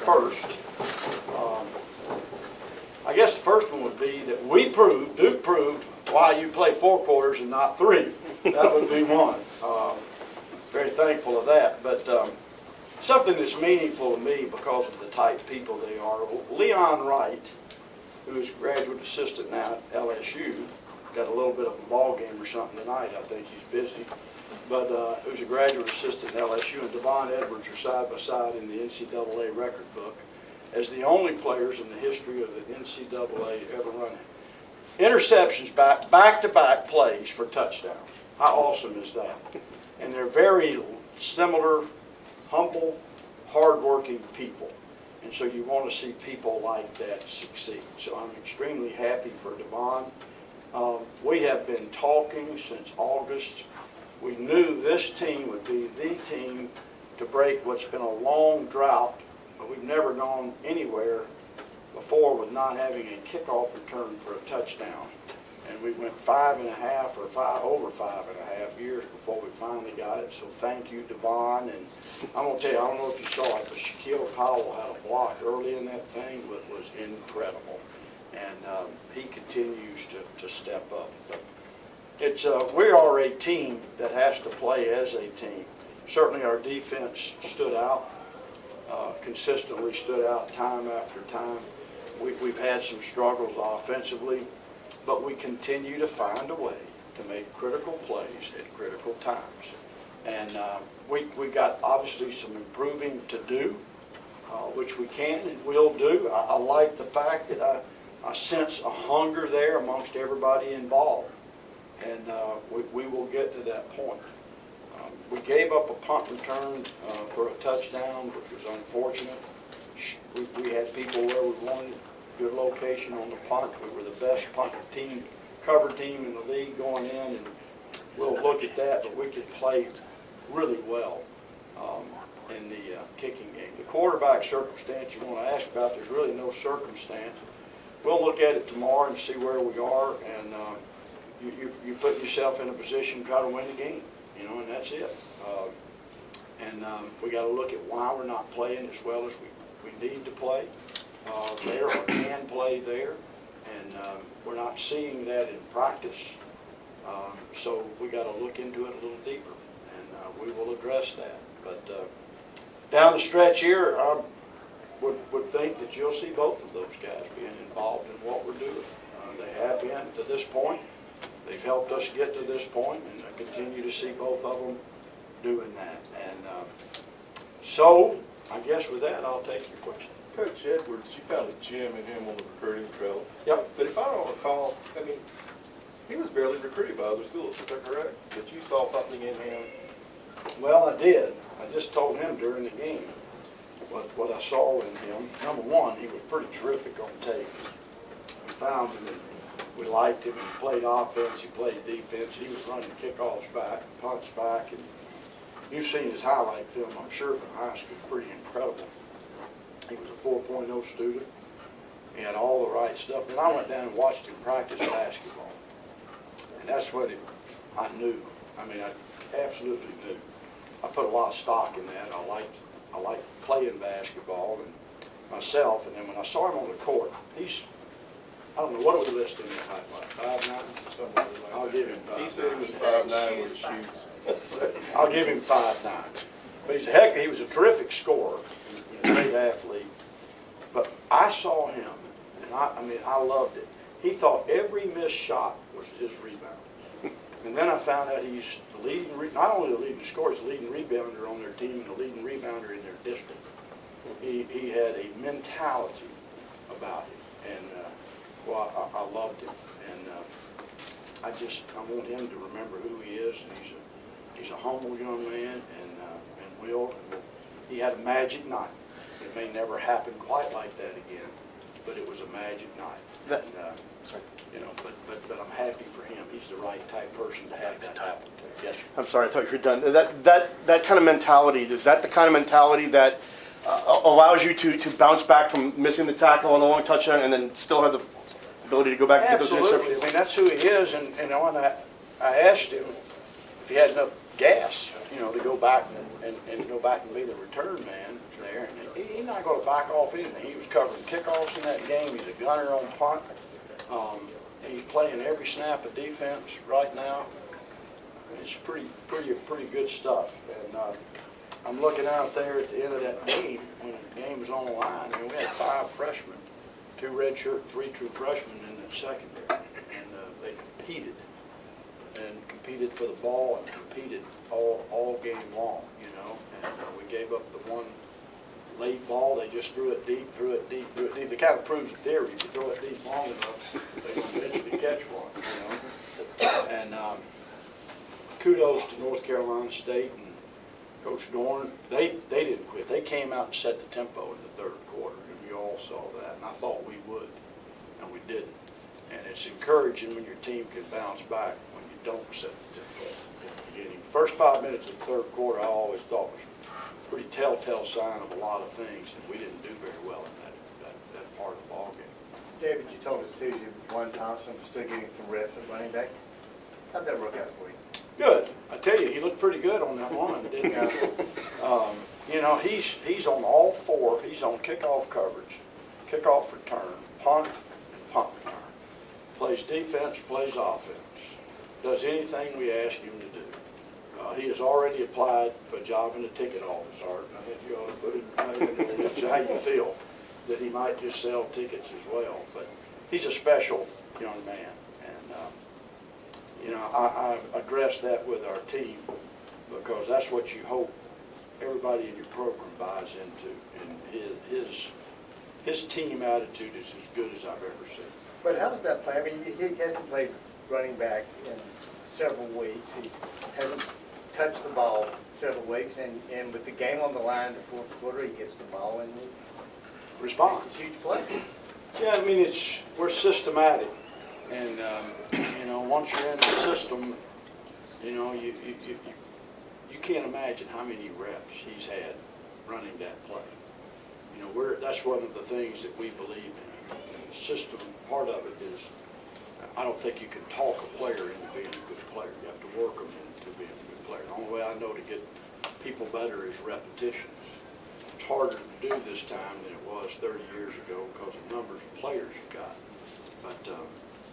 first. I guess the first one would be that Duke proved why you play 4 quarters and not 3. That would be one. Very thankful of that. But something that's meaningful to me because of the type of people they are. Leon Wright, who is a graduate assistant now at LSU, got a little bit of a ball game or something tonight. I think he's busy. But who's a graduate assistant at LSU, and Devon Edwards are side by side in the NCAA record book as the only players in the history of the NCAA to ever run interceptions back-to-back plays for touchdowns. How awesome is that? And they're very similar, humble, hard-working people. And so you want to see people like that succeed. So I'm extremely happy for Devon. We have been talking since August. We knew this team would be the team to break what's been a long drought, but we've never gone anywhere before with not having a kickoff return for a touchdown. And we went 5.5 or over 5.5 years before we finally got it. So thank you, Devon. And I'm going to tell you, I don't know if you saw it, but Shaquille Powell had a block early in that thing that was incredible. And he continues to step up. But it's we are a team that has to play as a team. Certainly our defense stood out, consistently stood out time after time. We've had some struggles offensively, but we continue to find a way to make critical plays at critical times. And we got obviously some improving to do, which we can and will do. I like the fact that I sense a hunger there amongst everybody involved. And we will get to that point. We gave up a punt return for a touchdown, which was unfortunate. We had people where we wanted good location on the punt. We were the best punt team, cover team in the league going in, and we'll look at that, but we could play really well in the kicking game. The quarterback circumstance you want to ask about, there's really no circumstance. We'll look at it tomorrow and see where we are, and you put yourself in a position to try to win the game, and that's it. We got to look at why we're not playing as well as we need to play there or can play there, and we're not seeing that in practice. So we got to look into it a little deeper, and we will address that. But down the stretch here, I would think that you'll see both of those guys being involved in what we're doing. They have been to this point. They've helped us get to this point, and I continue to see both of them doing that. And so, I guess with that, I'll take your question. Coach Edwards, you found a gem in him on the recruiting trail. Yep. But if I don't recall, he was barely recruited by other schools. Is that correct? That you saw something in him? Well, I did. I just told him during the game what I saw in him. Number one, he was pretty terrific on tape. We found him, and we liked him. He played offense, he played defense. He was running kickoffs back, punts back, and you've seen his highlight film, I'm sure, from high school. It's pretty incredible. He was a 4.0 student. He had all the right stuff. Then I went down and watched him practice basketball. And that's what I knew. I absolutely knew. I put a lot of stock in that. I liked playing basketball and myself. And then when I saw him on the court, I don't know, what do we list in the highlight? 5'9"? I'll give him 5'9". He said he was 5'9" with shoes. I'll give him 5'9". But he was a terrific scorer, a great athlete. But I saw him, and I loved it. He thought every missed shot was his rebound. And then I found out he's the leading, not only the leading scorer, he's the leading rebounder on their team, the leading rebounder in their district. He had a mentality about him, and I loved him. And I want him to remember who he is. And he's a humble young man, and he had a magic night. It may never happen quite like that again, but it was a magic night. But I'm happy for him. He's the right type person to have that happen to. Yes, sir. I'm sorry, I thought you were done. That kind of mentality, is that the kind of mentality that allows you to bounce back from missing the tackle on the long touchdown and then still have the ability to go back and get those Absolutely. interceptions? That's who he is. And when I asked him if he had enough gas, to go back and go back and be the return man there, and not going to back off anything. He was covering kickoffs in that game. He's a gunner on punt. He's playing every snap of defense right now. It's pretty good stuff. And I'm looking out there at the end of that game when the game was on the line, and we had 5 freshmen, 2 redshirt, 3 true freshmen in the secondary, and they competed for the ball and competed all game long, you know. And we gave up the one late ball. They just threw it deep. It kind of proves the theory. If you throw it deep long enough, they will eventually catch one, you know. And kudos to North Carolina State and Coach Dorn. They didn't quit. They came out and set the tempo in the 3rd quarter, and we all saw that. And I thought we would, and we didn't. And it's encouraging when your team can bounce back when you don't set the tempo in the beginning. First 5 minutes of the 3rd quarter, I always thought was a pretty telltale sign of a lot of things, and we didn't do very well in that part of the ball game. David, you told us Tuesday Juan Thompson was still getting some reps at running back. How'd that work out for you? Good. I tell you, he looked pretty good on that one, didn't he? You know, he's on all 4. He's on kickoff coverage, kickoff return, punt, and punt return. Plays defense, plays offense. Does anything we ask him to do. He has already applied for a job in the ticket office, Art. I think you ought to put it in how you feel that he might just sell tickets as well. But he's a special young man. You know, I addressed that with our team because that's what you hope everybody in your program buys into. And his team attitude is as good as I've ever seen. But how does that play? I mean, he hasn't played running back in several weeks. He hasn't touched the ball several weeks. And with the game on the line in the 4th quarter, he gets the ball and he Response. makes a huge play. Yeah, I mean, we're systematic. And, you know, once you're in the system, you know, you can't imagine how many reps he's had running that play. You know, that's one of the things that we believe in. And the system, part of it is, I don't think you can talk a player into being a good player. You have to work them into being a good player. The only way I know to get people better is repetitions. It's harder to do this time than it was 30 years ago because of the numbers of players you got. But,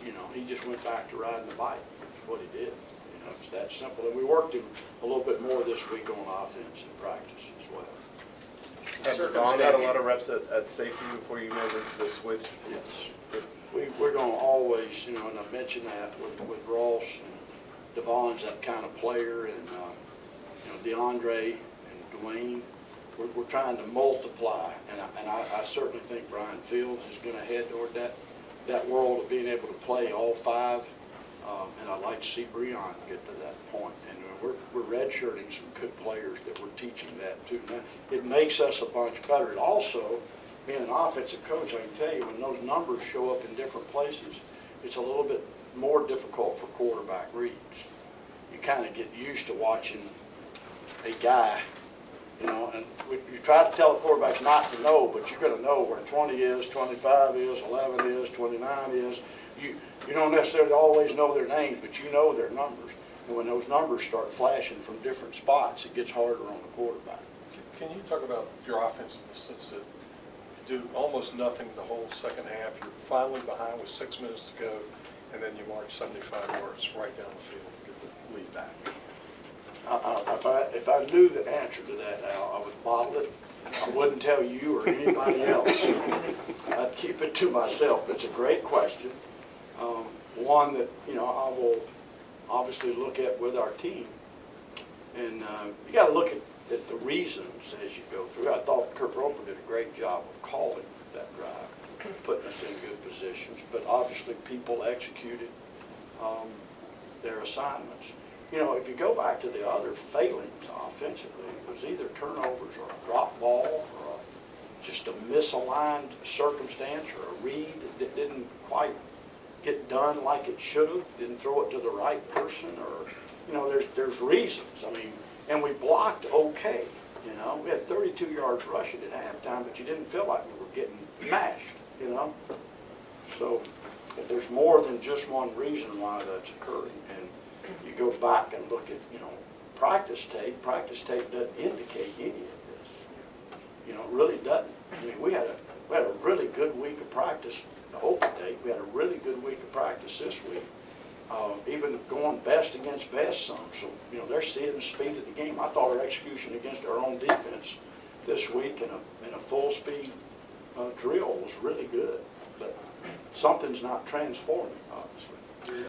you know, he just went back to riding the bike. That's what he did. You know, it's that simple. And we worked him a little bit more this week on offense and practice as well. Don had a lot of reps at safety before you made the switch. Yes. We're going to always, you know, and I mentioned that with Ross and Devon's that kind of player, and, you know, DeAndre and Dwayne. We're trying to multiply, and I certainly think Brian Fields is going to head toward that world of being able to play all 5, and I'd like to see Breon get to that point. And we're redshirting some good players that we're teaching that too. Now, it makes us a bunch better. It also, being an offensive coach, I can tell you, when those numbers show up in different places, it's a little bit more difficult for quarterback reads. You kind of get used to watching a guy, you know, and you try to tell the quarterbacks not to know, but you're going to know where 20 is, 25 is, 11 is, 29 is. You don't necessarily always know their names, but you know their numbers. And when those numbers start flashing from different spots, it gets harder on the quarterback. Can you talk about your offense in the sense that you do almost nothing the whole second half, you're finally behind with 6 minutes to go, and then you march 75 yards right down the field and get the lead back? If I knew the answer to that, Al, I would bottle it. I wouldn't tell you or anybody else. I'd keep it to myself. It's a great question. One that, you know, I will obviously look at with our team. And you got to look at the reasons as you go through. I thought Kurt Roper did a great job of calling that drive, putting us in good positions. But obviously people executed their assignments. You know, if you go back to the other failings offensively, it was either turnovers or a drop ball or just a misaligned circumstance or a read that didn't quite get done like it should have, didn't throw it to the right person, or, you know, there's reasons. I mean, and we blocked okay, you know. We had 32 yards rushing at halftime, but you didn't feel like we were getting mashed, you know. So there's more than just one reason why that's occurring. And you go back and look at, you know, practice tape doesn't indicate any of this. You know, really doesn't. I mean, we had a really good week of practice the open date. We had a really good week of practice this week. Even going best against best some. So, you know, they're seeing the speed of the game. I thought our execution against our own defense this week in a full speed drill was really good. But something's not transforming, obviously.